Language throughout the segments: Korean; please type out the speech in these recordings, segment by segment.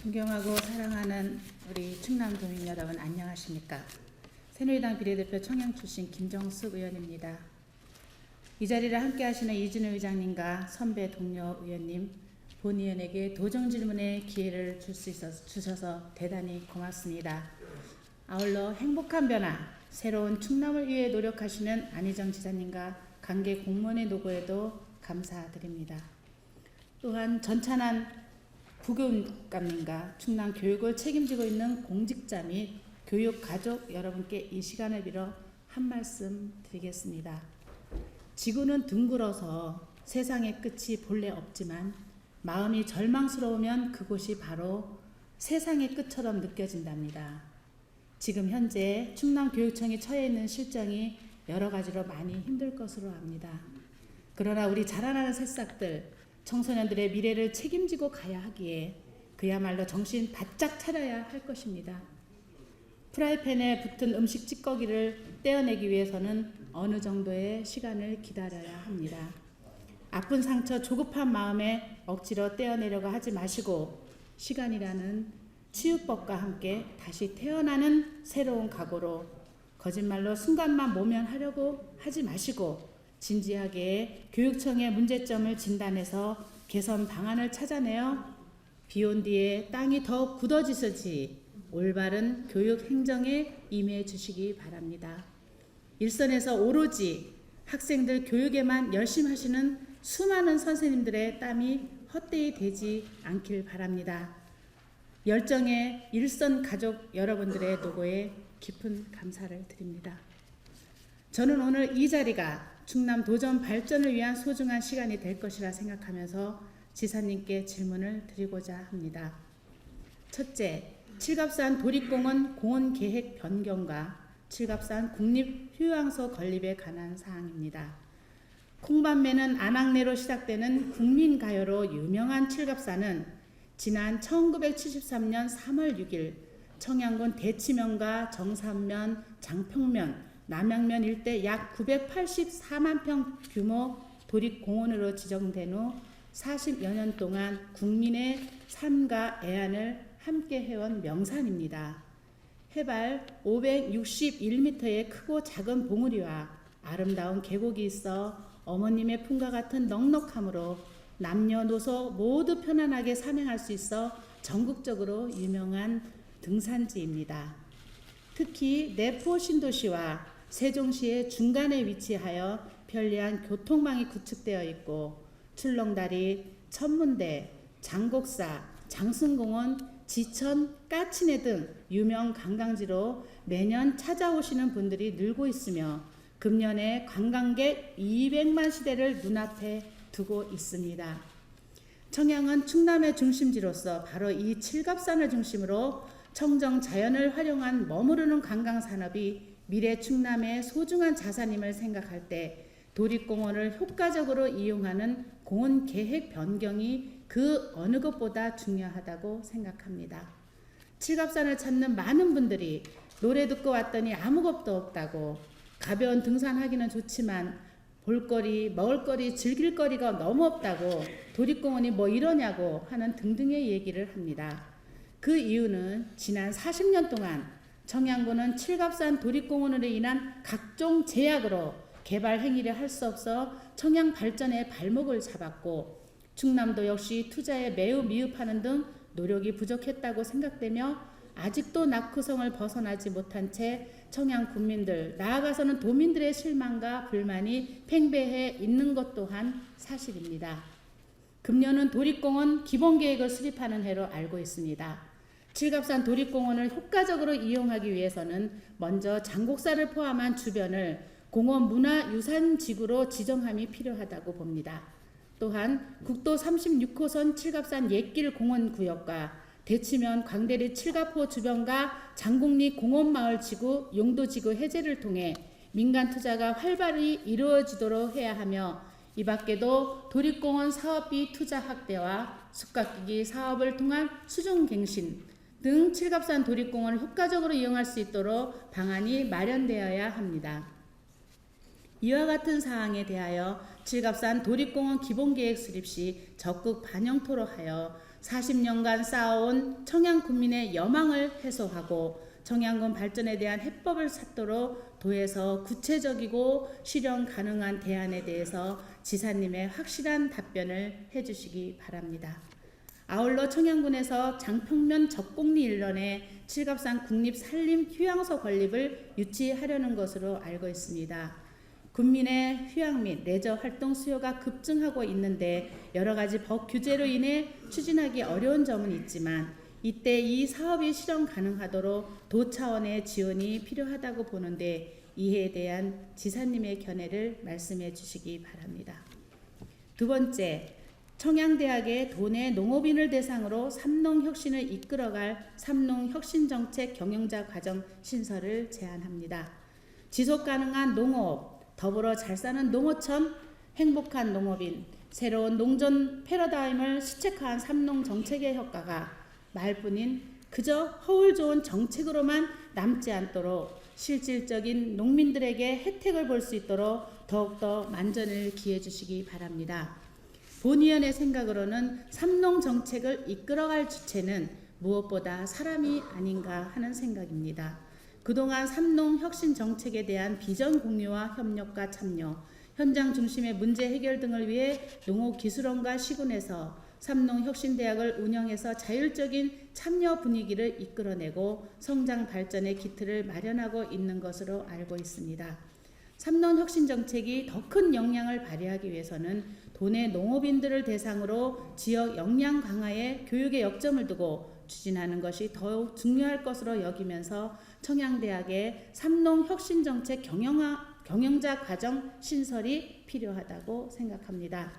존경하고 사랑하는 우리 충남 도민 여러분 안녕하십니까? 새누리당 비례대표 청양 출신 김정숙 의원입니다. 이 자리를 함께 하시는 이준우 의장님과 선배 동료 의원님, 본 의원에게 도정 질문의 기회를 주셔서 대단히 고맙습니다. 아울러 행복한 변화, 새로운 충남을 위해 노력하시는 안희정 지사님과 관계 공무원의 노고에도 감사드립니다. 또한 전찬한 부교육감님과 충남 교육을 책임지고 있는 공직자 및 교육 가족 여러분께 이 시간을 빌어 한 말씀 드리겠습니다. 지구는 둥글어서 세상의 끝이 본래 없지만 마음이 절망스러우면 그곳이 바로 세상의 끝처럼 느껴진답니다. 지금 현재 충남교육청이 처해 있는 실정이 여러 가지로 많이 힘들 것으로 압니다. 그러나 우리 자라나는 새싹들, 청소년들의 미래를 책임지고 가야 하기에 그야말로 정신 바짝 차려야 할 것입니다. 프라이팬에 붙은 음식 찌꺼기를 떼어내기 위해서는 어느 정도의 시간을 기다려야 합니다. 아픈 상처, 조급한 마음에 억지로 떼어내려고 하지 마시고 시간이라는 치유법과 함께 다시 태어나는 새로운 각오로 거짓말로 순간만 모면하려고 하지 마시고 진지하게 교육청의 문제점을 진단해서 개선 방안을 찾아내어 비온 뒤에 땅이 더욱 굳어지듯이 올바른 교육 행정에 임해 주시기 바랍니다. 일선에서 오로지 학생들 교육에만 열심히 하시는 수많은 선생님들의 땀이 헛되이 되지 않길 바랍니다. 열정의 일선 가족 여러분들의 노고에 깊은 감사를 드립니다. 저는 오늘 이 자리가 충남 도전 발전을 위한 소중한 시간이 될 것이라 생각하면서 지사님께 질문을 드리고자 합니다. 첫째, 칠갑산 도립공원 공원계획 변경과 칠갑산 국립휴양소 건립에 관한 사항입니다. 콩밤매는 안악내로 시작되는 국민가요로 유명한 칠갑산은 지난 1973년 3월 6일 청양군 대치면과 정산면, 장평면, 남양면 일대 약 984만 평 규모 도립공원으로 지정된 후 40여 년 동안 국민의 삶과 애안을 함께 해온 명산입니다. 해발 561m의 크고 작은 봉우리와 아름다운 계곡이 있어 어머님의 품과 같은 넉넉함으로 남녀노소 모두 편안하게 산행할 수 있어 전국적으로 유명한 등산지입니다. 특히 내포 신도시와 세종시의 중간에 위치하여 편리한 교통망이 구축되어 있고 출렁다리, 천문대, 장곡사, 장승공원, 지천, 까치내 등 유명 관광지로 매년 찾아오시는 분들이 늘고 있으며 금년에 관광객 200만 시대를 눈앞에 두고 있습니다. 청양은 충남의 중심지로서 바로 이 칠갑산을 중심으로 청정 자연을 활용한 머무르는 관광산업이 미래 충남의 소중한 자산임을 생각할 때 도립공원을 효과적으로 이용하는 공원 계획 변경이 그 어느 것보다 중요하다고 생각합니다. 칠갑산을 찾는 많은 분들이 노래 듣고 왔더니 아무것도 없다고, 가벼운 등산하기는 좋지만 볼거리, 먹을거리, 즐길거리가 너무 없다고, 도립공원이 뭐 이러냐고 하는 등등의 얘기를 합니다. 그 이유는 지난 40년 동안 청양군은 칠갑산 도립공원으로 인한 각종 제약으로 개발 행위를 할 수 없어 청양 발전의 발목을 잡았고 충남도 역시 투자에 매우 미흡하는 등 노력이 부족했다고 생각되며 아직도 낙후성을 벗어나지 못한 채 청양 군민들, 나아가서는 도민들의 실망과 불만이 팽배해 있는 것 또한 사실입니다. 금년은 도립공원 기본계획을 수립하는 해로 알고 있습니다. 칠갑산 도립공원을 효과적으로 이용하기 위해서는 먼저 장곡사를 포함한 주변을 공원 문화유산지구로 지정함이 필요하다고 봅니다. 또한 국도 36호선 칠갑산 옛길 공원구역과 대치면 광대리 칠갑호 주변과 장곡리 공원마을지구 용도지구 해제를 통해 민간 투자가 활발히 이루어지도록 해야 하며 이 밖에도 도립공원 사업비 투자 확대와 숲가꾸기 사업을 통한 수중갱신 등 칠갑산 도립공원을 효과적으로 이용할 수 있도록 방안이 마련되어야 합니다. 이와 같은 사항에 대하여 칠갑산 도립공원 기본계획 수립 시 적극 반영토록 하여 40년간 쌓아온 청양군민의 여망을 해소하고 청양군 발전에 대한 해법을 찾도록 도에서 구체적이고 실현 가능한 대안에 대해서 지사님의 확실한 답변을 해주시기 바랍니다. 아울러 청양군에서 장평면 적공리 일원에 칠갑산 국립산림휴양소 건립을 유치하려는 것으로 알고 있습니다. 군민의 휴양 및 레저 활동 수요가 급증하고 있는데 여러 가지 법 규제로 인해 추진하기 어려운 점은 있지만 이때 이 사업이 실현 가능하도록 도 차원의 지원이 필요하다고 보는데 이에 대한 지사님의 견해를 말씀해 주시기 바랍니다. 두 번째, 청양대학의 도내 농업인을 대상으로 삼농혁신을 이끌어갈 삼농혁신정책 경영자 과정 신설을 제안합니다. 지속가능한 농업, 더불어 잘 사는 농어촌, 행복한 농업인, 새로운 농전 패러다임을 시책한 삼농정책의 효과가 말뿐인 그저 허울 좋은 정책으로만 남지 않도록 실질적인 농민들에게 혜택을 볼 수 있도록 더욱더 만전을 기해 주시기 바랍니다. 본위원의 생각으로는 삼농정책을 이끌어갈 주체는 무엇보다 사람이 아닌가 하는 생각입니다. 그동안 삼농혁신정책에 대한 비전 공유와 협력과 참여, 현장 중심의 문제 해결 등을 위해 농업기술원과 시군에서 삼농혁신대학을 운영해서 자율적인 참여 분위기를 이끌어내고 성장 발전의 기틀을 마련하고 있는 것으로 알고 있습니다. 삼농혁신정책이 더 큰 영향을 발휘하기 위해서는 도내 농업인들을 대상으로 지역 역량 강화에 교육에 역점을 두고 추진하는 것이 더욱 중요할 것으로 여기면서 청양대학의 삼농혁신정책 경영자 과정 신설이 필요하다고 생각합니다.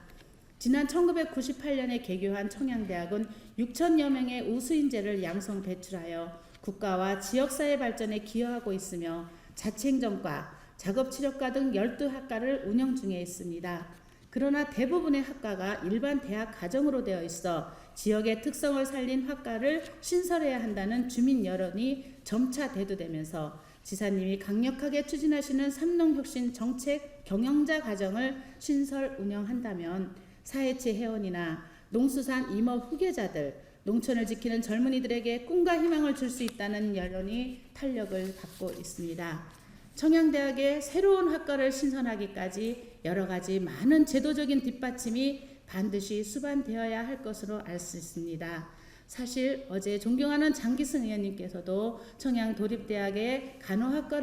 지난 1998년에 개교한 청양대학은 6천여 명의 우수인재를 양성 배출하여 국가와 지역사회 발전에 기여하고 있으며 자치행정과, 작업치료과 등 12학과를 운영 중에 있습니다. 그러나 대부분의 학과가 일반 대학 과정으로 되어 있어 지역의 특성을 살린 학과를 신설해야 한다는 주민 여론이 점차 대두되면서 지사님이 강력하게 추진하시는 삼농혁신 정책 경영자 과정을 신설 운영한다면 사회체 회원이나 농수산 임업 후계자들, 농촌을 지키는 젊은이들에게 꿈과 희망을 줄 수 있다는 여론이 탄력을 받고 있습니다. 청양대학의 새로운 학과를 신설하기까지 여러 가지 많은 제도적인 뒷받침이 반드시 수반되어야 할 것으로 알 수 있습니다. 사실 어제 존경하는 장기승 의원님께서도 청양도립대학의 간호학과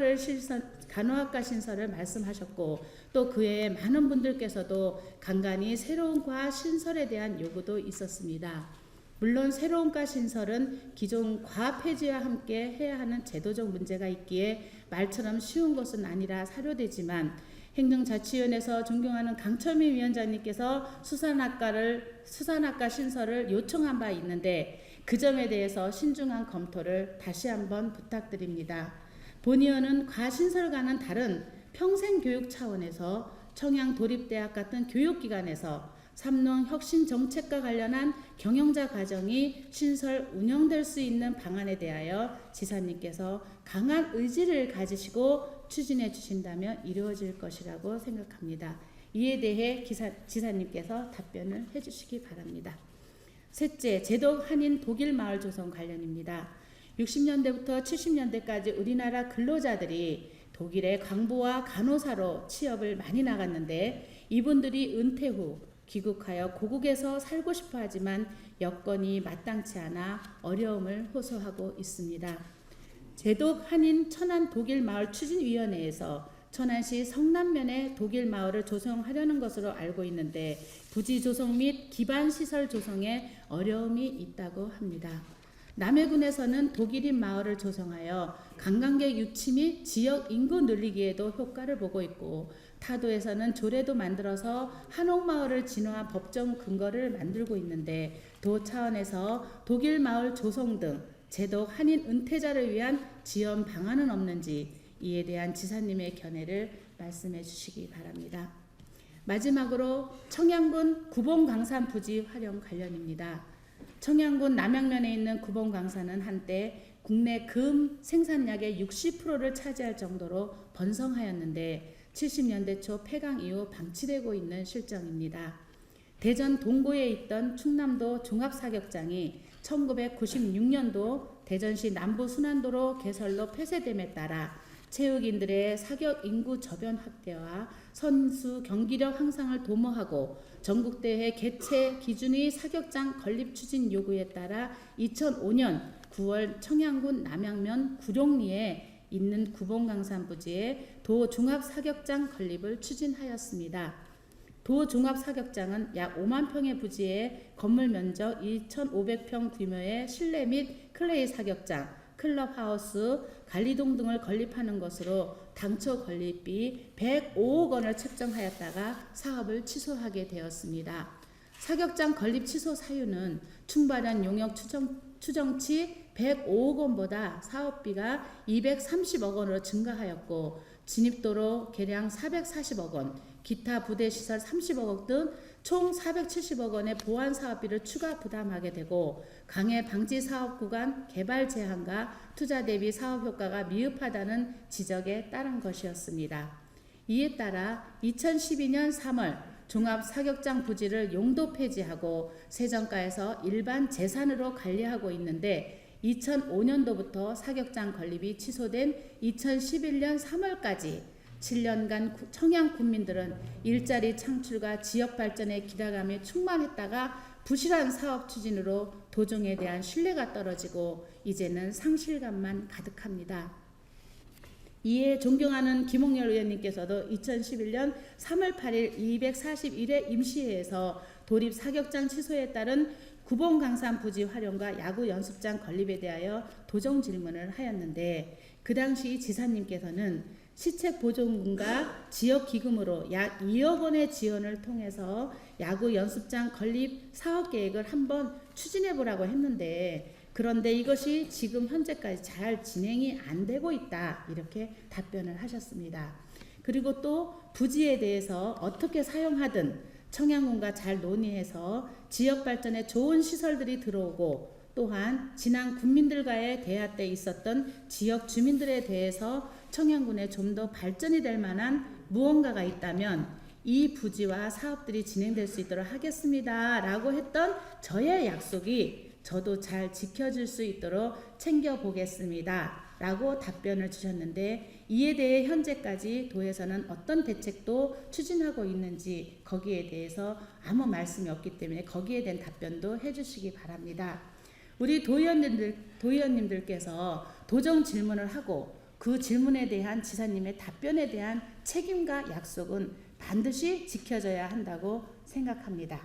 신설을 말씀하셨고 또 그 외에 많은 분들께서도 간간히 새로운 과 신설에 대한 요구도 있었습니다. 물론 새로운 과 신설은 기존 과 폐지와 함께 해야 하는 제도적 문제가 있기에 말처럼 쉬운 것은 아니라 사료되지만 행정자치위원회에서 존경하는 강철민 위원장님께서 수산학과 신설을 요청한 바 있는데 그 점에 대해서 신중한 검토를 다시 한번 부탁드립니다. 본의원은 과신설과는 다른 평생교육 차원에서 청양도립대학 같은 교육기관에서 삼농혁신정책과 관련한 경영자 과정이 신설 운영될 수 있는 방안에 대하여 지사님께서 강한 의지를 가지시고 추진해 주신다면 이루어질 것이라고 생각합니다. 이에 대해 지사님께서 답변을 해 주시기 바랍니다. 셋째, 제독 한인 독일 마을 조성 관련입니다. 60년대부터 70년대까지 우리나라 근로자들이 독일의 광부와 간호사로 취업을 많이 나갔는데 이분들이 은퇴 후 귀국하여 고국에서 살고 싶어 하지만 여건이 마땅치 않아 어려움을 호소하고 있습니다. 제독 한인 천안 독일 마을 추진위원회에서 천안시 성남면에 독일 마을을 조성하려는 것으로 알고 있는데 부지 조성 및 기반 시설 조성에 어려움이 있다고 합니다. 남해군에서는 독일인 마을을 조성하여 관광객 유치 및 지역 인구 늘리기에도 효과를 보고 있고 타도에서는 조례도 만들어서 한옥마을을 진화한 법정 근거를 만들고 있는데 도 차원에서 독일 마을 조성 등 제독 한인 은퇴자를 위한 지원 방안은 없는지 이에 대한 지사님의 견해를 말씀해 주시기 바랍니다. 마지막으로 청양군 구봉광산 부지 활용 관련입니다. 청양군 남양면에 있는 구봉광산은 한때 국내 금 생산량의 60%를 차지할 정도로 번성하였는데 70년대 초 폐강 이후 방치되고 있는 실정입니다. 대전 동구에 있던 충남도 종합사격장이 1996년도 대전시 남부 순환도로 개설로 폐쇄됨에 따라 체육인들의 사격 인구 저변 확대와 선수 경기력 향상을 도모하고 전국대회 개최 기준의 사격장 건립 추진 요구에 따라 2005년 9월 청양군 남양면 구룡리에 있는 구봉강산 부지에 도종합사격장 건립을 추진하였습니다. 도종합사격장은 약 5만 평의 부지에 건물 면적 2,500평 규모의 실내 및 클레이 사격장, 클럽하우스, 관리동 등을 건립하는 것으로 당초 건립비 105억 원을 책정하였다가 사업을 취소하게 되었습니다. 사격장 건립 취소 사유는 충발한 용역 추정치 105억 원보다 사업비가 230억 원으로 증가하였고 진입도로 개량 440억 원, 기타 부대시설 30억 원 등 총 470억 원의 보안 사업비를 추가 부담하게 되고 강해 방지 사업 구간 개발 제한과 투자 대비 사업 효과가 미흡하다는 지적에 따른 것이었습니다. 이에 따라 2012년 3월 종합사격장 부지를 용도 폐지하고 세정가에서 일반 재산으로 관리하고 있는데 2005년도부터 사격장 건립이 취소된 2011년 3월까지 7년간 청양 군민들은 일자리 창출과 지역 발전의 기대감이 충만했다가 부실한 사업 추진으로 도종에 대한 신뢰가 떨어지고 이제는 상실감만 가득합니다. 이에 존경하는 김홍열 의원님께서도 2011년 3월 8일 241회 임시회에서 도립 사격장 취소에 따른 구봉강산 부지 활용과 야구 연습장 건립에 대하여 도정 질문을 하였는데 그 당시 지사님께서는 시책보조금과 지역기금으로 약 2억 원의 지원을 통해서 야구 연습장 건립 사업계획을 한번 추진해보라고 했는데 그런데 이것이 지금 현재까지 잘 진행이 안 되고 있다 이렇게 답변을 하셨습니다. 그리고 또 부지에 대해서 어떻게 사용하든 청양군과 잘 논의해서 지역 발전에 좋은 시설들이 들어오고 또한 지난 군민들과의 대화 때 있었던 지역 주민들에 대해서 청양군에 좀 더 발전이 될 만한 무언가가 있다면 이 부지와 사업들이 진행될 수 있도록 하겠습니다 라고 했던 저의 약속이 저도 잘 지켜질 수 있도록 챙겨보겠습니다 라고 답변을 주셨는데 이에 대해 현재까지 도에서는 어떤 대책도 추진하고 있는지 거기에 대해서 아무 말씀이 없기 때문에 거기에 대한 답변도 해주시기 바랍니다. 우리 도의원님들께서 도정 질문을 하고 그 질문에 대한 지사님의 답변에 대한 책임과 약속은 반드시 지켜져야 한다고 생각합니다.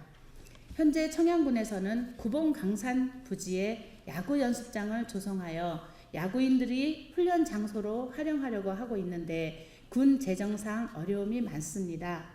현재 청양군에서는 구봉강산 부지에 야구 연습장을 조성하여 야구인들이 훈련 장소로 활용하려고 하고 있는데 군 재정상 어려움이 많습니다.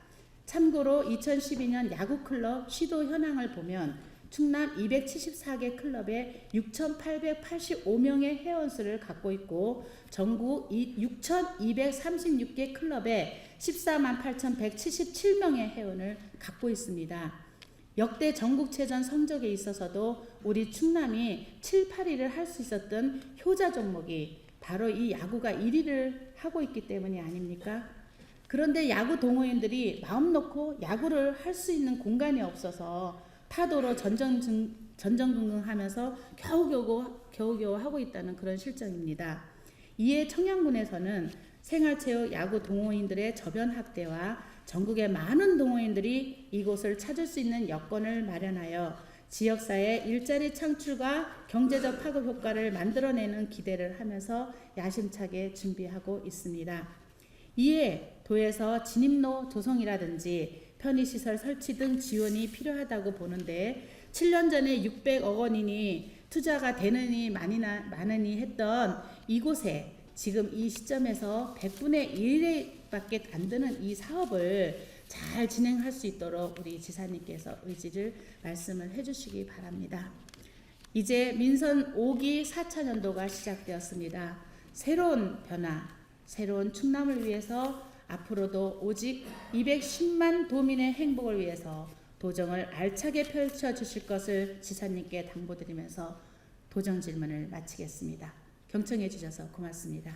참고로 2012년 야구클럽 시도 현황을 보면 충남 274개 클럽에 6,885명의 회원수를 갖고 있고 전국 6,236개 클럽에 14만 8,177명의 회원을 갖고 있습니다. 역대 전국체전 성적에 있어서도 우리 충남이 7, 8위를 할 수 있었던 효자 종목이 바로 이 야구가 1위를 하고 있기 때문이 아닙니까? 그런데 야구 동호인들이 마음 놓고 야구를 할 수 있는 공간이 없어서 타도로 전전긍긍하면서 겨우겨우 하고 있다는 그런 실정입니다. 이에 청양군에서는 생활체육 야구 동호인들의 저변 확대와 전국의 많은 동호인들이 이곳을 찾을 수 있는 여건을 마련하여 지역사회 일자리 창출과 경제적 파급 효과를 만들어내는 기대를 하면서 야심차게 준비하고 있습니다. 이에 도에서 진입로 조성이라든지 편의시설 설치 등 지원이 필요하다고 보는데 7년 전에 600억 원이니 투자가 되느니 많으니 했던 이곳에 지금 이 시점에서 100분의 1밖에 안 되는 이 사업을 잘 진행할 수 있도록 우리 지사님께서 의지를 말씀을 해주시기 바랍니다. 이제 민선 5기 4차년도가 시작되었습니다. 새로운 변화, 새로운 충남을 위해서 앞으로도 오직 210만 도민의 행복을 위해서 도정을 알차게 펼쳐주실 것을 지사님께 당부드리면서 도정 질문을 마치겠습니다. 경청해 주셔서 고맙습니다.